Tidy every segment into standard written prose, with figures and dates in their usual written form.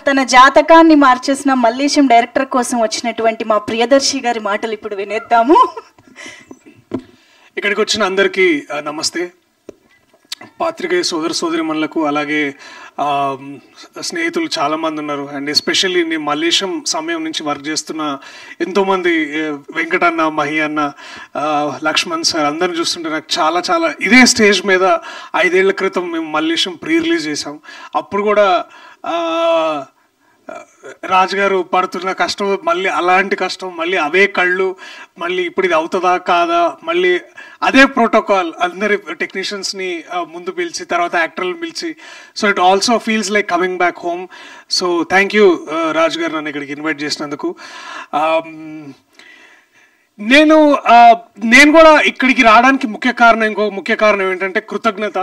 తన జాతకాన్ని మార్చేసిన మల్లేశం డైరెక్టర్ కోసం వచ్చినటువంటి మా ప్రియదర్శి గారి మాటలు ఇప్పుడు వినేద్దాము. ఇక్కడికి వచ్చిన అందరికీ నమస్తే. పాత్రికేయ సోదర సోదరిమణులకు అలాగే స్నేహితులు చాలామంది ఉన్నారు. అండ్ ఎస్పెషల్లీ నేను మల్లేశం సమయం నుంచి వర్క్ చేస్తున్న ఎంతోమంది వెంకటన్న, మహి అన్న, లక్ష్మణ్ సార్ అందరిని చూస్తుంటే నాకు చాలా చాలా ఇదే స్టేజ్ మీద 5 ఏళ్ల క్రితం మేము మల్లేశం ప్రీ రిలీజ్ చేసాం. అప్పుడు కూడా రాజు గారు పడుతున్న కష్టం, మళ్ళీ అలాంటి కష్టం, మళ్ళీ అవే కళ్ళు, మళ్ళీ ఇప్పుడు ఇది అవుతుందా కాదా, మళ్ళీ అదే ప్రోటోకాల్, అందరి టెక్నీషియన్స్ని ముందు పిలిచి తర్వాత యాక్టర్లు పిలిచి. So it also feels like coming back home. So thank you Raju garu నన్ను ఇక్కడికి ఇన్వైట్ చేసినందుకు. నేను కూడా ఇక్కడికి రావడానికి ఇంకో ముఖ్య కారణం ఏంటంటే కృతజ్ఞత.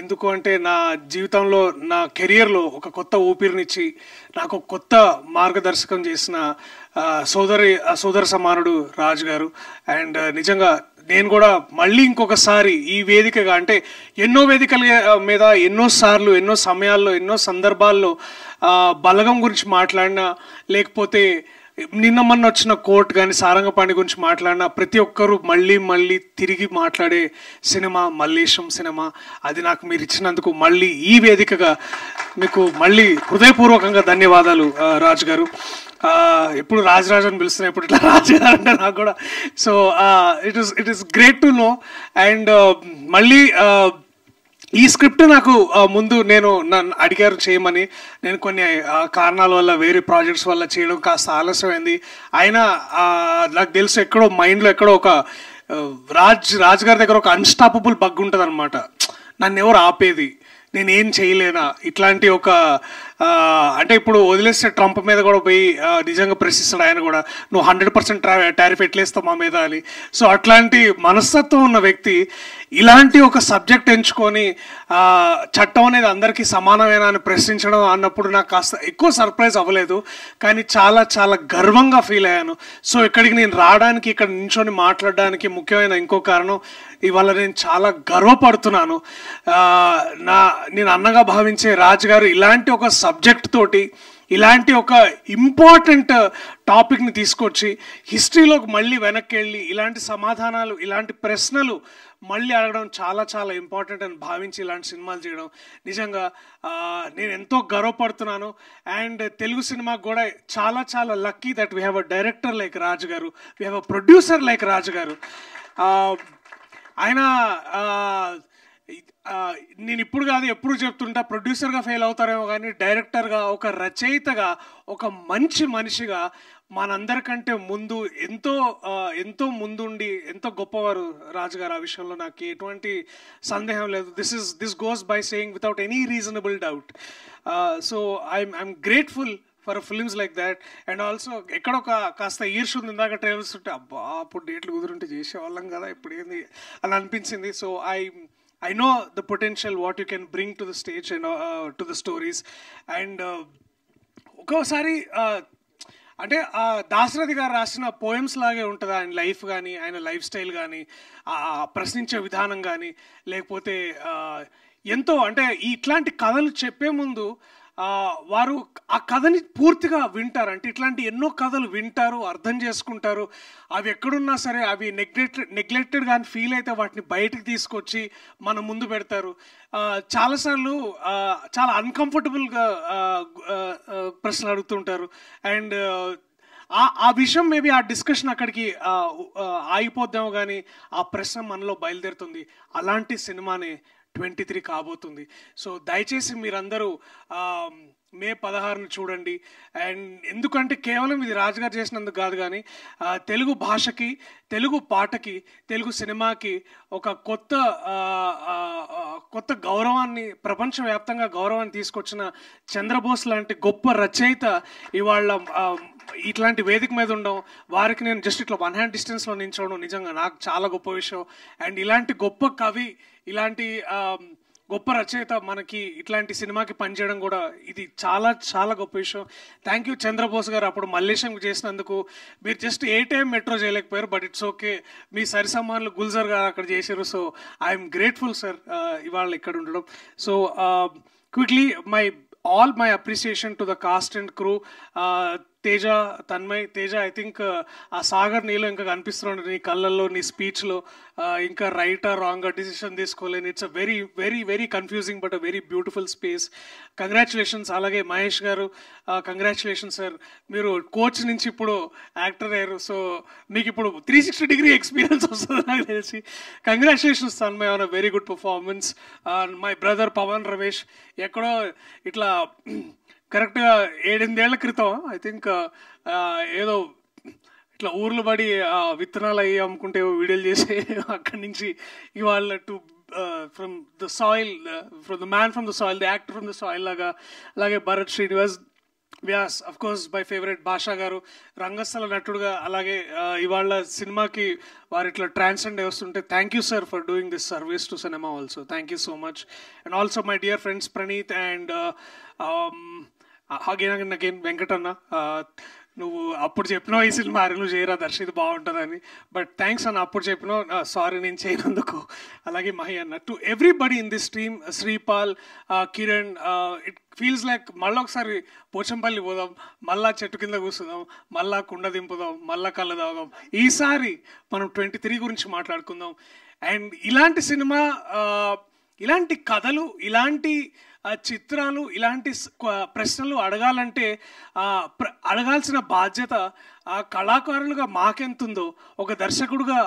ఎందుకు అంటే నా జీవితంలో, నా కెరియర్లో ఒక కొత్త ఊపిరినిచ్చి నాకు కొత్త మార్గదర్శకం చేసిన సోదర సమానుడు రాజు గారు. అండ్ నిజంగా నేను కూడా మళ్ళీ ఇంకొకసారి ఈ వేదికగా, అంటే ఎన్నో వేదికల మీద ఎన్నోసార్లు, ఎన్నో సమయాల్లో, ఎన్నో సందర్భాల్లో బలగం గురించి మాట్లాడినా, లేకపోతే నిన్న మొన్న వచ్చిన కోర్ట్ కానీ సారంగపాణి గురించి మాట్లాడిన ప్రతి ఒక్కరూ మళ్ళీ తిరిగి మాట్లాడే సినిమా మల్లేశం సినిమా. అది నాకు మీరు ఇచ్చినందుకు మళ్ళీ ఈ వేదికగా మీకు మళ్ళీ హృదయపూర్వకంగా ధన్యవాదాలు రాజు గారు. ఎప్పుడు రాజరాజు అని పిలుస్తున్నా, ఇప్పుడు ఇట్లా రాజు గారు అంటే నాకు కూడా. So it is great to know. And మళ్ళీ ఈ స్క్రిప్ట్ నాకు ముందు నన్ను అడిగారు చేయమని. నేను కొన్ని కారణాల వల్ల, వేరే ప్రాజెక్ట్స్ వల్ల చేయడం కాస్త ఆలస్యమైంది. అయినా నాకు తెలుసు ఎక్కడో మైండ్లో ఎక్కడో ఒక రాజు గారి దగ్గర ఒక అన్స్టాపబుల్ బగ్ ఉంటుంది అనమాట. నన్ను ఎవరు ఆపేది, నేనేం చేయలేనా, ఇట్లాంటి ఒక అంటే ఇప్పుడు వదిలేస్తే ట్రంప్ మీద కూడా పోయి నిజంగా ప్రశ్నిస్తాడు ఆయన కూడా, నువ్వు 100% టారిఫ్ ఎట్లేస్తావు మా మీద అని. సో అట్లాంటి మనస్తత్వం ఉన్న వ్యక్తి ఇలాంటి ఒక సబ్జెక్ట్ ఎంచుకొని చట్టం అనేది అందరికీ సమానమేనా అని ప్రశ్నించడం అన్నప్పుడు నాకు కాస్త ఎక్కువ సర్ప్రైజ్ అవ్వలేదు, కానీ చాలా చాలా గర్వంగా ఫీల్ అయ్యాను. సో ఇక్కడికి నేను రావడానికి, ఇక్కడ నించొని మాట్లాడడానికి ముఖ్యమైన ఇంకో కారణం, ఇవాళ నేను చాలా గర్వపడుతున్నాను. నేను అన్నగా భావించే రాజు గారు ఇలాంటి ఒక సబ్జెక్ట్ తోటి, ఇలాంటి ఒక ఇంపార్టెంట్ టాపిక్ని తీసుకొచ్చి హిస్టరీలోకి మళ్ళీ వెనక్కి వెళ్ళి ఇలాంటి సమాధానాలు, ఇలాంటి ప్రశ్నలు మళ్ళీ అడగడం చాలా చాలా ఇంపార్టెంట్ అని భావించి ఇలాంటి సినిమాలు చేయడం నిజంగా నేను ఎంతో గర్వపడుతున్నాను. అండ్ తెలుగు సినిమాకు కూడా చాలా చాలా lucky that we have a director like Raju garu, we have a producer like Raju garu. ఆయన నేను ఇప్పుడు కాదు ఎప్పుడు చెప్తుంటా, ప్రొడ్యూసర్గా ఫెయిల్ అవుతారేమో కానీ డైరెక్టర్గా, ఒక రచయితగా, ఒక మంచి మనిషిగా మనందరికంటే ముందు ఎంతో ముందుండి ఎంతో గొప్పవారు రాజుగారు. ఆ విషయంలో నాకు ఎటువంటి సందేహం లేదు. This goes by saying without any reasonable doubt. So I'm grateful for films like that. And also ఎక్కడో కాస్త ఈర్ష ఉంది. ఇందాక ట్రైలర్స్ ఉంటే అబ్బా అప్పుడు డేట్లు కుదురుంటే చేసేవాళ్ళం కదా, ఇప్పుడు ఏంది అని అనిపించింది. So I know the potential what you can bring to the stage and to the stories. And ఒక్కోసారి అంటే దాశరథి గారు రాసిన పోయమ్స్ లాగే ఉంటుంది ఆయన లైఫ్ కానీ, ఆయన లైఫ్ స్టైల్ కానీ, ప్రశ్నించే విధానం కానీ, లేకపోతే ఎంతో అంటే ఇట్లాంటి కథలు చెప్పే ముందు వారు ఆ కథని పూర్తిగా వింటారు. అంటే ఇట్లాంటి ఎన్నో కథలు వింటారు, అర్థం చేసుకుంటారు. అవి ఎక్కడున్నా సరే అవి నెగ్లెక్టెడ్ కానీ ఫీల్ అయితే వాటిని బయటకు తీసుకొచ్చి మన ముందు పెడతారు. చాలాసార్లు చాలా అన్కంఫర్టబుల్గా ప్రశ్నలు అడుగుతుంటారు. అండ్ ఆ విషయం మేబీ ఆ డిస్కషన్ అక్కడికి ఆగిపోద్దాము, కానీ ఆ ప్రశ్న మనలో బయలుదేరుతుంది. అలాంటి సినిమానే 23 కాబోతుంది. సో దయచేసి మీరందరూ మే 16ని చూడండి. అండ్ ఎందుకంటే కేవలం ఇది రాజుగారు చేసినందుకు కాదు, కానీ తెలుగు భాషకి, తెలుగు పాటకి, తెలుగు సినిమాకి ఒక కొత్త గౌరవాన్ని, ప్రపంచవ్యాప్తంగా గౌరవాన్ని తీసుకొచ్చిన చంద్రబోస్ లాంటి గొప్ప రచయిత ఇవాళ ఇట్లాంటి వేదిక మీద ఉండడం, వారికి నేను జస్ట్ ఇట్లా 1 హ్యాండ్ డిస్టెన్స్లో నించోవడం నిజంగా నాకు చాలా గొప్ప విషయం. అండ్ ఇలాంటి గొప్ప కవి, ఇలాంటి గొప్ప రచయిత మనకి ఇట్లాంటి సినిమాకి పనిచేయడం కూడా ఇది చాలా చాలా గొప్ప విషయం. థ్యాంక్ యూ చంద్రబోస్ గారు. అప్పుడు మల్లేశంకి చేసినందుకు మీరు జస్ట్ 8 AM మెట్రో చేయలేకపోయారు, బట్ ఇట్స్ ఓకే. మీ సరిసమానులు గుల్జర్ గారు అక్కడ చేశారు. సో ఐఎమ్ గ్రేట్ఫుల్ సార్ ఇవాళ ఇక్కడ ఉండడం. So quickly my all my appreciation to the cast and crew. Teja, Tanmay, Teja I think ఆ సాగర్ నీలో ఇంకా కనిపిస్తున్నాడు నీ కళ్ళల్లో, నీ స్పీచ్లో. ఇంకా రైటా రాంగ్ డిసిషన్ తీసుకోలేని. It's a very very very confusing but a very beautiful space. Congratulations. అలాగే మహేష్ గారు, కంగ్రాచులేషన్స్ సార్, మీరు కోచ్ నుంచి ఇప్పుడు యాక్టర్ అయ్యారు. సో మీకు ఇప్పుడు 360 degree ఎక్స్పీరియన్స్ వస్తుంది నాకు తెలిసి. Congratulations Tanmay on a very good performance. My brother Pavan Ramesh ఎక్కడో ఇట్లా కరెక్ట్గా 7-8 ఏళ్ల క్రితం ఐ థింక్ ఏదో ఇట్లా ఊర్లు పడి విత్తనాలు అయ్యి అమ్ముకుంటే వీడియోలు చేసి అక్కడి నుంచి ఇవాళ to from the soil, from the man from the soil, the actor from the soil లాగా. అలాగే Bharat Srinivas, Vyas of course my favourite Basha garu రంగస్థల నటుడుగా. అలాగే ఇవాళ సినిమాకి వారు ఇట్లా ట్రాన్సెండ్ వస్తుంటే thank you sir for doing this service to cinema also. Thank you so much. And also my dear friends Praneeth and again Venkatanna. నువ్వు అప్పుడు చెప్పినావు ఈ సినిమా నువ్వు చేయరా దర్శిది బాగుంటుందని, బట్ థ్యాంక్స్ అన్న అప్పుడు చెప్పినావు, సారీ నేను చేయనందుకు. అలాగే మహి అన్న, to everybody in this team, Sripal, Kiran, it feels like మళ్ళీ ఒకసారి పోచంపల్లి పోదాం, మళ్ళా చెట్టు కింద కూర్చుందాం, మళ్ళా కుండ దింపుదాం, మళ్ళా కళ్ళ తాగుదాం. ఈసారి మనం 23 గురించి మాట్లాడుకుందాం. అండ్ ఇలాంటి సినిమా, ఇలాంటి కథలు, ఇలాంటి చిత్రాలు, ఇలాంటి ప్రశ్నలు అడగాలంటే అడగాల్సిన బాధ్యత కళాకారులుగా మాకెంతుందో, ఒక దర్శకుడుగా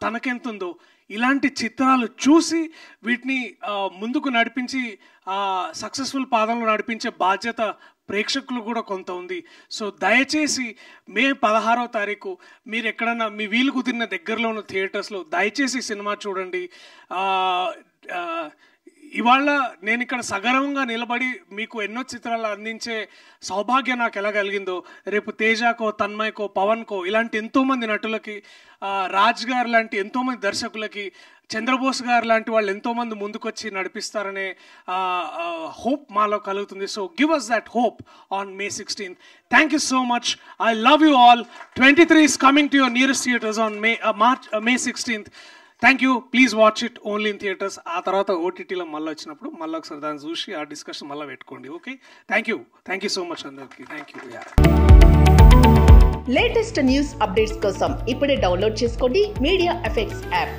తనకెంతుందో, ఇలాంటి చిత్రాలు చూసి వీటిని ముందుకు నడిపించి సక్సెస్ఫుల్ పాదంలో నడిపించే బాధ్యత ప్రేక్షకులు కూడా కొంత ఉంది. సో దయచేసి మే 16వ తారీఖు మీరు ఎక్కడన్నా మీ వీలు కుదిరిన దగ్గరలో ఉన్న థియేటర్స్లో దయచేసి సినిమా చూడండి. ఇవాళ నేను ఇక్కడ సగర్వంగా నిలబడి మీకు ఎన్నో చిత్రాలు అందించే సౌభాగ్యం నాకు ఎలా కలిగిందో, రేపు తేజకో, తన్మయ్కో, పవన్కో, ఇలాంటి ఎంతోమంది నటులకి, రాజ్ గారు లాంటి ఎంతోమంది దర్శకులకి, చంద్రబోస్ గారు లాంటి వాళ్ళు ఎంతోమంది ముందుకొచ్చి నడిపిస్తారనే హోప్ మాలో కలుగుతుంది. So give us that hope on May 16th. Thank you so much. I love you all. 23 is coming to your nearest theaters on May 16th. Thank you. Please watch it only in theatres. ఆ తర్వాత ఓటీటీలో మళ్ళీ వచ్చినప్పుడు మళ్ళీ ఒకసారి దాన్ని చూసి ఆ డిస్కషన్ మళ్ళీ పెట్టుకోండి. Okay, thank you so much అందరికి. Thank you. Latest news updates కోసం ఇప్పుడే డౌన్లోడ్ చేసుకోండి మీడియా ఎఫెక్ట్స్ యాప్.